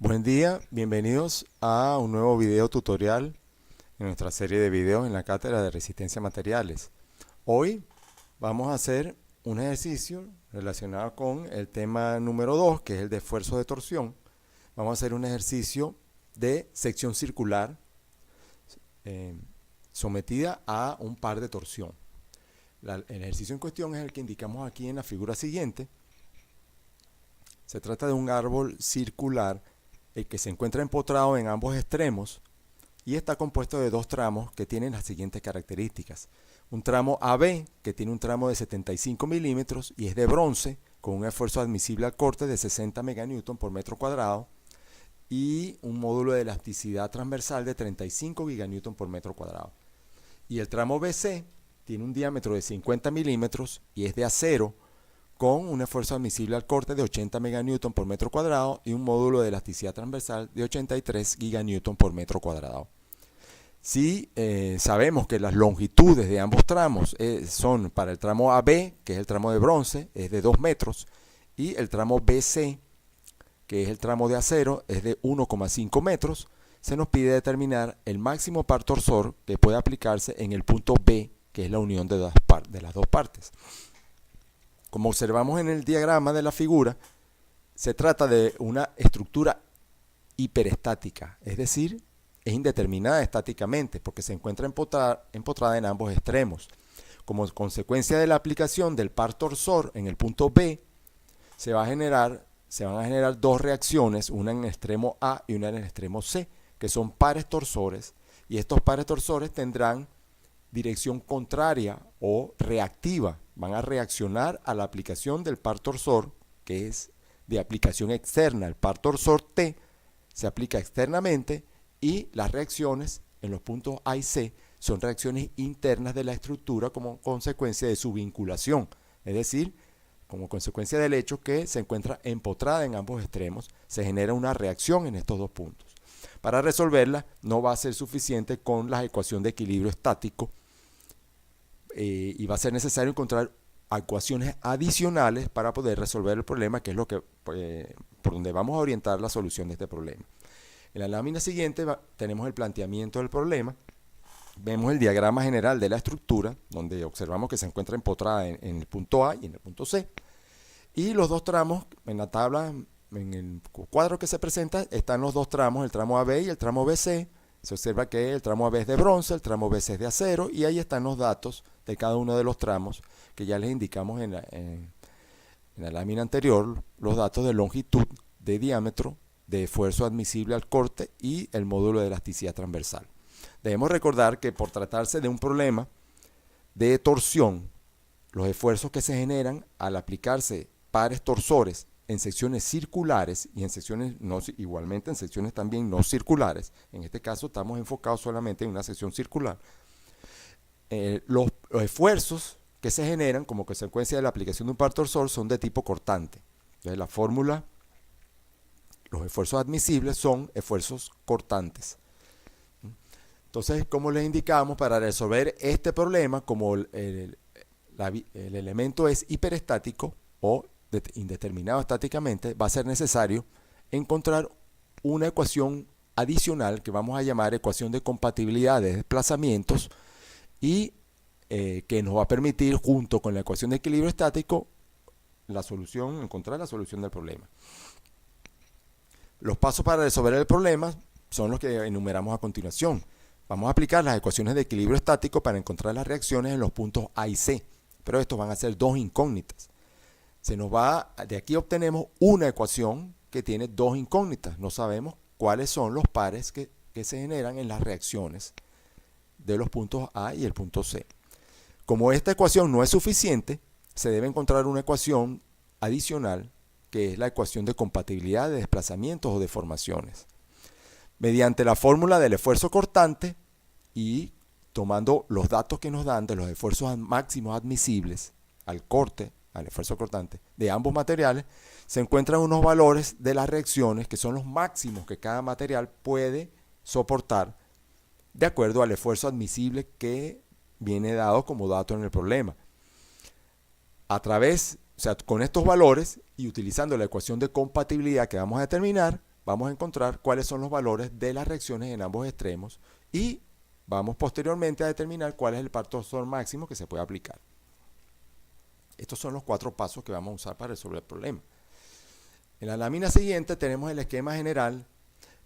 Buen día, bienvenidos a un nuevo video tutorial en nuestra serie de videos en la cátedra de resistencia a materiales. Hoy vamos a hacer un ejercicio relacionado con el tema número 2, que es el de esfuerzo de torsión. Vamos a hacer un ejercicio de sección circular sometida a un par de torsión. El ejercicio en cuestión es el que indicamos aquí en la figura siguiente. Se trata de un árbol circular el que se encuentra empotrado en ambos extremos y está compuesto de dos tramos que tienen las siguientes características. Un tramo AB que tiene un tramo de 75 milímetros y es de bronce con un esfuerzo admisible al corte de 60 meganewton por metro cuadrado y un módulo de elasticidad transversal de 35 giganewton por metro cuadrado. Y el tramo BC tiene un diámetro de 50 milímetros y es de acero con un esfuerzo admisible al corte de 80 meganewton por metro cuadrado y un módulo de elasticidad transversal de 83 giganewton por metro cuadrado. Si sabemos que las longitudes de ambos tramos son para el tramo AB, que es el tramo de bronce, es de 2 metros, y el tramo BC, que es el tramo de acero, es de 1,5 metros, se nos pide determinar el máximo par torsor que puede aplicarse en el punto B, que es la unión de las dos partes. Como observamos en el diagrama de la figura, se trata de una estructura hiperestática, es decir, es indeterminada estáticamente porque se encuentra empotrada en ambos extremos. Como consecuencia de la aplicación del par torsor en el punto B, se van a generar dos reacciones, una en el extremo A y una en el extremo C, que son pares torsores, y estos pares torsores tendrán dirección contraria o reactiva. Van a reaccionar a la aplicación del par torsor, que es de aplicación externa. El par torsor T se aplica externamente y las reacciones en los puntos A y C son reacciones internas de la estructura como consecuencia de su vinculación, es decir, como consecuencia del hecho que se encuentra empotrada en ambos extremos, se genera una reacción en estos dos puntos. Para resolverla no va a ser suficiente con la ecuación de equilibrio estático, y va a ser necesario encontrar ecuaciones adicionales para poder resolver el problema, que es lo que por donde vamos a orientar la solución de este problema. En la lámina siguiente tenemos el planteamiento del problema. Vemos el diagrama general de la estructura, donde observamos que se encuentra empotrada en el punto A y en el punto C. Y los dos tramos, en la tabla, en el cuadro que se presenta, están los dos tramos, el tramo AB y el tramo BC. Se observa que el tramo AB es de bronce, el tramo BC es de acero, y ahí están los datos de cada uno de los tramos que ya les indicamos en la lámina anterior, los datos de longitud, de diámetro, de esfuerzo admisible al corte y el módulo de elasticidad transversal. Debemos recordar que por tratarse de un problema de torsión, los esfuerzos que se generan al aplicarse pares torsores en secciones circulares y en secciones igualmente en secciones también no circulares, en este caso estamos enfocados solamente en una sección circular, los esfuerzos que se generan como consecuencia de la aplicación de un par torsor son de tipo cortante. Entonces la fórmula, los esfuerzos admisibles son esfuerzos cortantes. Entonces, como les indicamos, para resolver este problema, como el elemento es hiperestático o indeterminado estáticamente, va a ser necesario encontrar una ecuación adicional que vamos a llamar ecuación de compatibilidad de desplazamientos y que nos va a permitir, junto con la ecuación de equilibrio estático, encontrar la solución del problema. Los pasos para resolver el problema son los que enumeramos a continuación. Vamos a aplicar las ecuaciones de equilibrio estático para encontrar las reacciones en los puntos A y C, pero estos van a ser dos incógnitas. De aquí obtenemos una ecuación que tiene dos incógnitas. No sabemos cuáles son los pares que se generan en las reacciones de los puntos A y el punto C. Como esta ecuación no es suficiente, se debe encontrar una ecuación adicional, que es la ecuación de compatibilidad de desplazamientos o deformaciones. Mediante la fórmula del esfuerzo cortante y tomando los datos que nos dan de los esfuerzos máximos admisibles al corte, al esfuerzo cortante, de ambos materiales, se encuentran unos valores de las reacciones que son los máximos que cada material puede soportar de acuerdo al esfuerzo admisible que viene dado como dato en el problema. Con estos valores y utilizando la ecuación de compatibilidad que vamos a determinar, vamos a encontrar cuáles son los valores de las reacciones en ambos extremos y vamos posteriormente a determinar cuál es el par torsor máximo que se puede aplicar. Estos son los 4 pasos que vamos a usar para resolver el problema. En la lámina siguiente tenemos el esquema general.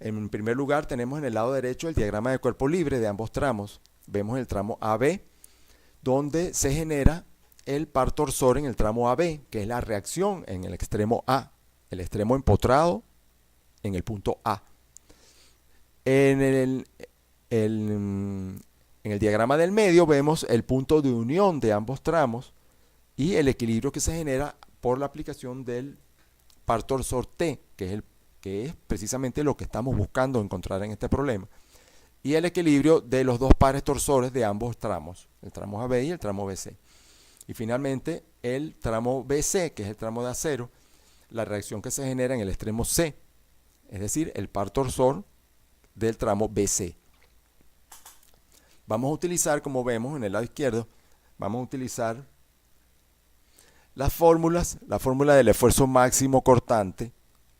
En primer lugar tenemos en el lado derecho el diagrama de cuerpo libre de ambos tramos. Vemos el tramo AB, donde se genera el par torsor en el tramo AB, que es la reacción en el extremo A, el extremo empotrado en el punto A. En el diagrama del medio vemos el punto de unión de ambos tramos y el equilibrio que se genera por la aplicación del par torsor T, que es precisamente lo que estamos buscando encontrar en este problema, y el equilibrio de los dos pares torsores de ambos tramos, el tramo AB y el tramo BC. Y finalmente el tramo BC, que es el tramo de acero, la reacción que se genera en el extremo C, es decir, el par torsor del tramo BC. Vamos a utilizar, como vemos en el lado izquierdo, vamos a utilizar las fórmulas, la fórmula del esfuerzo máximo cortante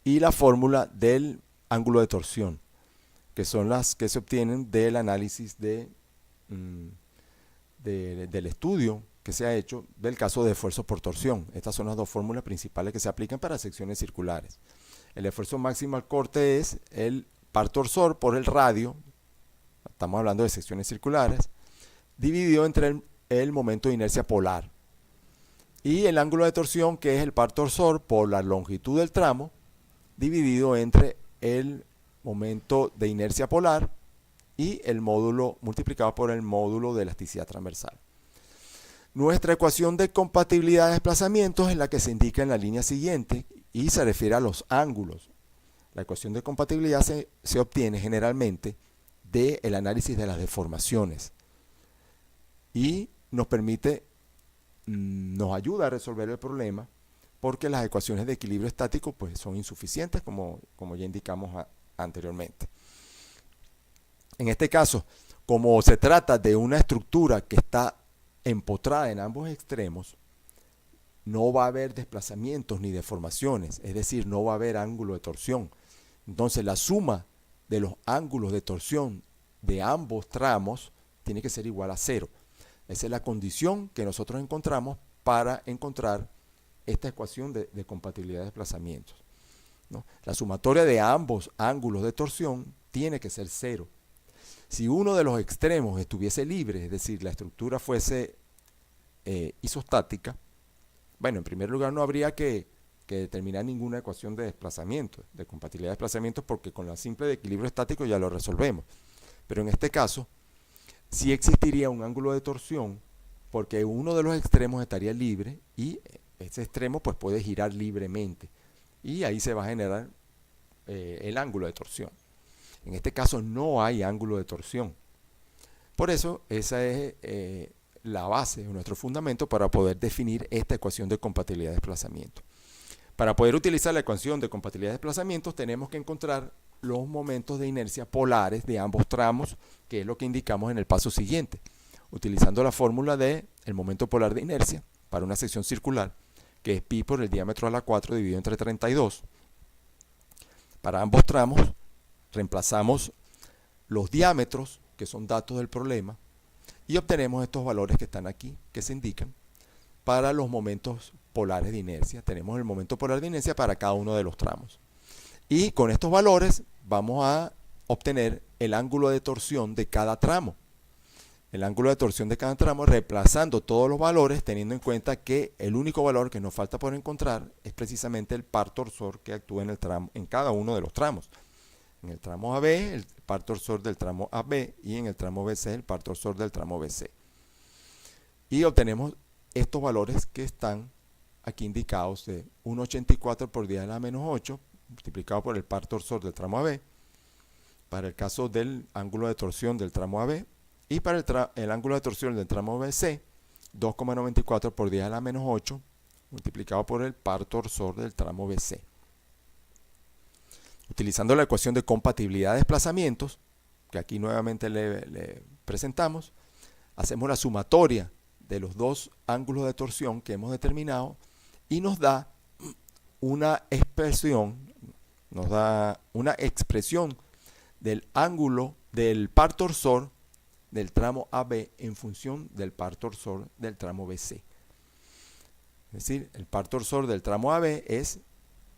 y la fórmula del ángulo de torsión, que son las que se obtienen del análisis del estudio que se ha hecho del caso de esfuerzo por torsión. Estas son las dos fórmulas principales que se aplican para secciones circulares. El esfuerzo máximo al corte es el par torsor por el radio, estamos hablando de secciones circulares, dividido entre el momento de inercia polar. Y el ángulo de torsión, que es el par torsor por la longitud del tramo, dividido entre el momento de inercia polar y el módulo multiplicado por el módulo de elasticidad transversal. Nuestra ecuación de compatibilidad de desplazamientos es la que se indica en la línea siguiente y se refiere a los ángulos. La ecuación de compatibilidad se obtiene generalmente del análisis de las deformaciones y nos ayuda a resolver el problema porque las ecuaciones de equilibrio estático pues, son insuficientes como ya indicamos anteriormente. En este caso, como se trata de una estructura que está empotrada en ambos extremos, no va a haber desplazamientos ni deformaciones, es decir, no va a haber ángulo de torsión. Entonces la suma de los ángulos de torsión de ambos tramos tiene que ser igual a 0. Esa es la condición que nosotros encontramos para encontrar esta ecuación de compatibilidad de desplazamientos, ¿no? La sumatoria de ambos ángulos de torsión tiene que ser 0. Si uno de los extremos estuviese libre, es decir, la estructura fuese isostática, bueno, en primer lugar no habría que determinar ninguna ecuación de desplazamiento, de compatibilidad de desplazamientos, porque con la simple de equilibrio estático ya lo resolvemos. Pero en este caso, sí existiría un ángulo de torsión, porque uno de los extremos estaría libre y ese extremo pues, puede girar libremente. Y ahí se va a generar el ángulo de torsión. En este caso no hay ángulo de torsión. Por eso esa es la base de nuestro fundamento para poder definir esta ecuación de compatibilidad de desplazamiento. Para poder utilizar la ecuación de compatibilidad de desplazamientos tenemos que encontrar los momentos de inercia polares de ambos tramos, que es lo que indicamos en el paso siguiente, utilizando la fórmula del momento polar de inercia para una sección circular, que es pi por el diámetro a la 4 dividido entre 32. Para ambos tramos reemplazamos los diámetros, que son datos del problema, y obtenemos estos valores que están aquí, que se indican para los momentos polares de inercia. Tenemos el momento polar de inercia para cada uno de los tramos. Y con estos valores vamos a obtener el ángulo de torsión de cada tramo. El ángulo de torsión de cada tramo reemplazando todos los valores, teniendo en cuenta que el único valor que nos falta por encontrar es precisamente el par torsor que actúa en cada uno de los tramos. En el tramo AB, el par torsor del tramo AB, y en el tramo BC, el par torsor del tramo BC. Y obtenemos estos valores que están aquí indicados de 1,84 por 10 a la menos 8, multiplicado por el par torsor del tramo AB, para el caso del ángulo de torsión del tramo AB, y para el ángulo de torsión del tramo BC, 2,94 por 10 a la menos 8, multiplicado por el par torsor del tramo BC. Utilizando la ecuación de compatibilidad de desplazamientos, que aquí nuevamente le presentamos, hacemos la sumatoria de los dos ángulos de torsión que hemos determinado y nos da una expresión nos da una expresión del ángulo del par torsor del tramo AB en función del par torsor del tramo BC. Es decir, el par torsor del tramo AB es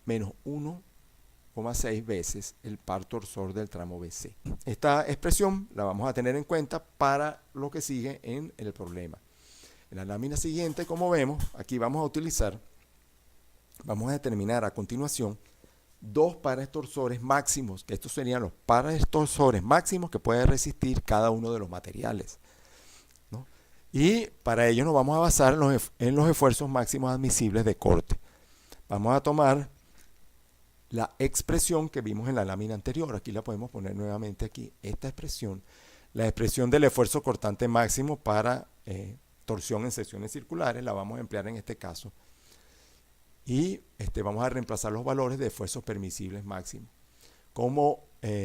menos 1,6 veces el par torsor del tramo BC. Esta expresión la vamos a tener en cuenta para lo que sigue en el problema. En la lámina siguiente, como vemos, aquí vamos a determinar a continuación dos pares torsores máximos, que estos serían los pares torsores máximos que puede resistir cada uno de los materiales, ¿no? Y para ello nos vamos a basar en los esfuerzos máximos admisibles de corte. Vamos a tomar la expresión que vimos en la lámina anterior, aquí la podemos poner nuevamente aquí, esta expresión, la expresión del esfuerzo cortante máximo para torsión en secciones circulares, la vamos a emplear en este caso. Y vamos a reemplazar los valores de esfuerzos permisibles máximos. Como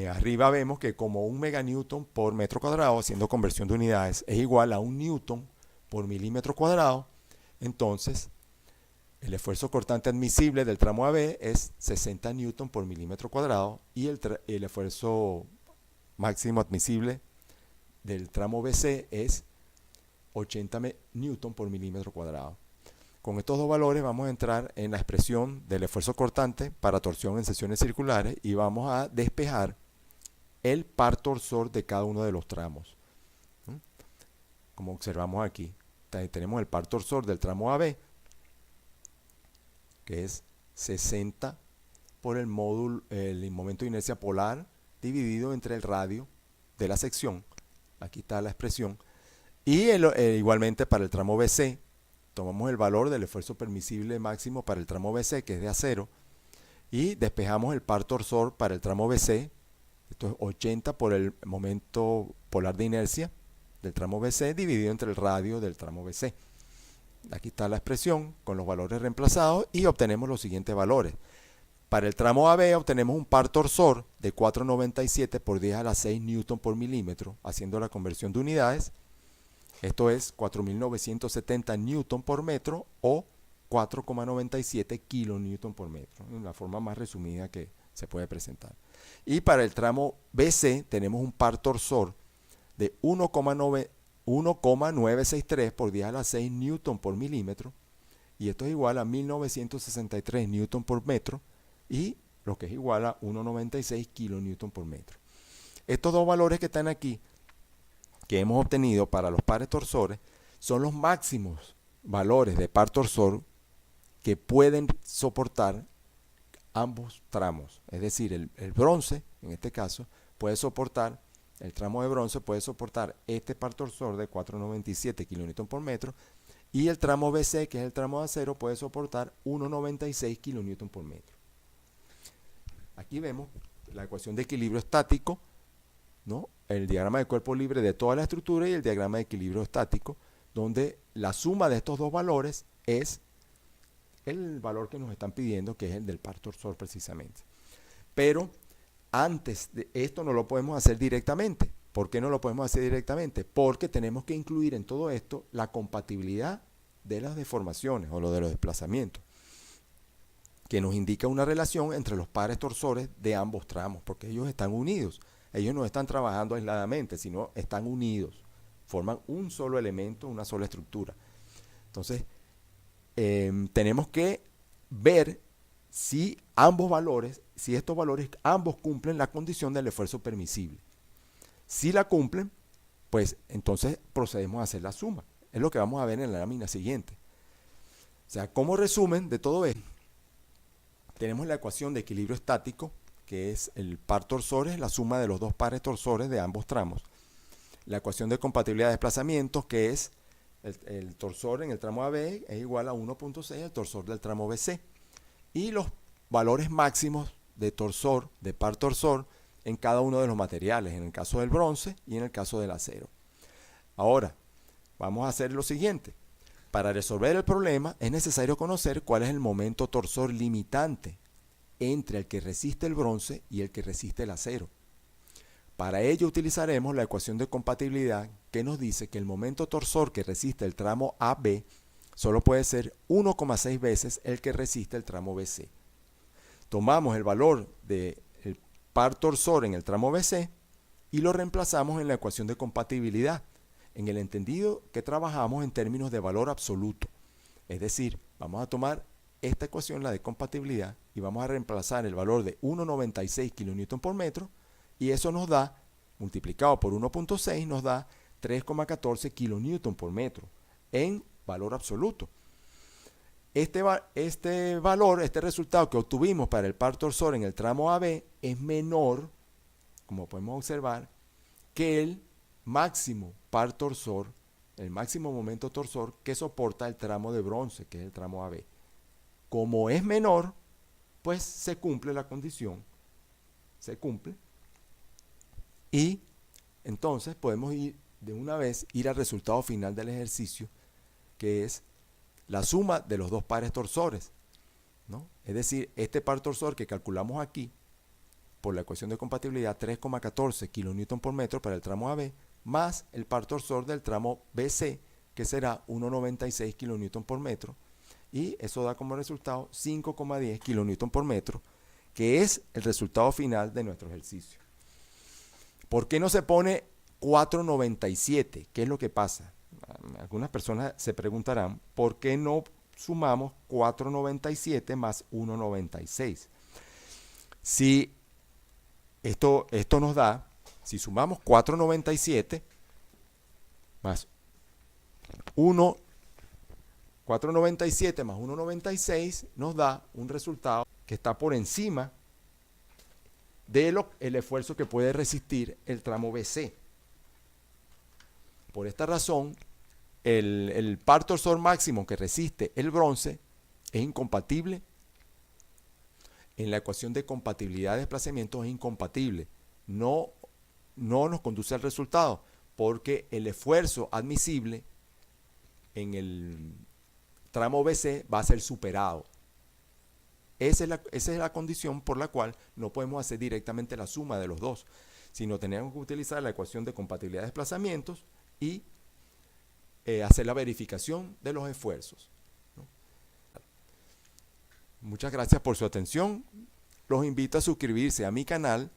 arriba vemos que como 1 meganewton por metro cuadrado, haciendo conversión de unidades, es igual a 1 newton por milímetro cuadrado, entonces el esfuerzo cortante admisible del tramo AB es 60 newton por milímetro cuadrado y el esfuerzo máximo admisible del tramo BC es 80 newton por milímetro cuadrado. Con estos dos valores vamos a entrar en la expresión del esfuerzo cortante para torsión en secciones circulares y vamos a despejar el par torsor de cada uno de los tramos. Como observamos aquí, tenemos el par torsor del tramo AB, que es 60 por el momento de inercia polar dividido entre el radio de la sección. Aquí está la expresión. Y igualmente para el tramo BC, tomamos el valor del esfuerzo permisible máximo para el tramo BC, que es de A0, y despejamos el par torsor para el tramo BC. Esto es 80 por el momento polar de inercia del tramo BC dividido entre el radio del tramo BC. Aquí está la expresión con los valores reemplazados y obtenemos los siguientes valores. Para el tramo AB obtenemos un par torsor de 4,97 por 10 a la 6 newton por milímetro, haciendo la conversión de unidades. Esto es 4.970 newton por metro o 4,97 kilonewton por metro, en la forma más resumida que se puede presentar. Y para el tramo BC tenemos un par torsor de 1,963 por 10 a la 6 newton por milímetro, y esto es igual a 1.963 newton por metro, y lo que es igual a 1,96 kilonewton por metro. Estos dos valores que están aquí, que hemos obtenido para los pares torsores, son los máximos valores de par torsor que pueden soportar ambos tramos. Es decir, el bronce, en este caso, puede soportar, el tramo de bronce puede soportar este par torsor de 4,97 kilonewton por metro, y el tramo BC, que es el tramo de acero, puede soportar 1,96 kilonewton por metro. Aquí vemos la ecuación de equilibrio estático, ¿no? El diagrama de cuerpo libre de toda la estructura y el diagrama de equilibrio estático, donde la suma de estos dos valores es el valor que nos están pidiendo, que es el del par torsor precisamente. Pero antes de esto no lo podemos hacer directamente. ¿Por qué no lo podemos hacer directamente? Porque tenemos que incluir en todo esto la compatibilidad de las deformaciones o lo de los desplazamientos, que nos indica una relación entre los pares torsores de ambos tramos, porque ellos están unidos. Ellos no están trabajando aisladamente, sino están unidos. Forman un solo elemento, una sola estructura. Entonces, tenemos que ver si estos valores ambos cumplen la condición del esfuerzo permisible. Si la cumplen, pues entonces procedemos a hacer la suma. Es lo que vamos a ver en la lámina siguiente. O sea, como resumen de todo esto, tenemos la ecuación de equilibrio estático, que es el par torsores, la suma de los dos pares torsores de ambos tramos. La ecuación de compatibilidad de desplazamientos, que es el torsor en el tramo AB es igual a 1.6 al torsor del tramo BC. Y los valores máximos de torsor, de par torsor, en cada uno de los materiales, en el caso del bronce y en el caso del acero. Ahora, vamos a hacer lo siguiente. Para resolver el problema es necesario conocer cuál es el momento torsor limitante entre el que resiste el bronce y el que resiste el acero. Para ello utilizaremos la ecuación de compatibilidad que nos dice que el momento torsor que resiste el tramo AB solo puede ser 1,6 veces el que resiste el tramo BC. tomamos el valor del par torsor en el tramo BC y lo reemplazamos en la ecuación de compatibilidad, en el entendido que trabajamos en términos de valor absoluto. Es decir, vamos a tomar esta ecuación, la de compatibilidad, y vamos a reemplazar el valor de 1,96 kN por metro, y eso nos da, multiplicado por 1,6, nos da 3,14 kN por metro en valor absoluto. Este valor, este resultado que obtuvimos para el par torsor en el tramo AB es menor, como podemos observar, que el máximo par torsor, el máximo momento torsor que soporta el tramo de bronce, que es el tramo AB. Como es menor, pues se cumple la condición, se cumple, y entonces podemos ir de una vez al resultado final del ejercicio, que es la suma de los dos pares torsores, ¿no? Es decir, este par torsor que calculamos aquí, por la ecuación de compatibilidad, 3,14 kN por metro para el tramo AB, más el par torsor del tramo BC, que será 1,96 kN por metro, y eso da como resultado 5,10 kN por metro, que es el resultado final de nuestro ejercicio. ¿Por qué no se pone 4,97? ¿Qué es lo que pasa? Algunas personas se preguntarán, ¿por qué no sumamos 4,97 más 1,96? Si esto nos da, si sumamos 4,97 más 4,97 más 1,96 nos da un resultado que está por encima del esfuerzo que puede resistir el tramo BC. Por esta razón, el par torsor máximo que resiste el bronce es incompatible. En la ecuación de compatibilidad de desplazamientos es incompatible. No nos conduce al resultado, porque el esfuerzo admisible en el tramo BC va a ser superado. Esa es la condición por la cual no podemos hacer directamente la suma de los dos, sino tenemos que utilizar la ecuación de compatibilidad de desplazamientos y hacer la verificación de los esfuerzos, ¿no? Muchas gracias por su atención. Los invito a suscribirse a mi canal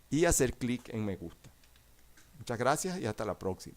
y hacer clic en me gusta. Muchas gracias y hasta la próxima.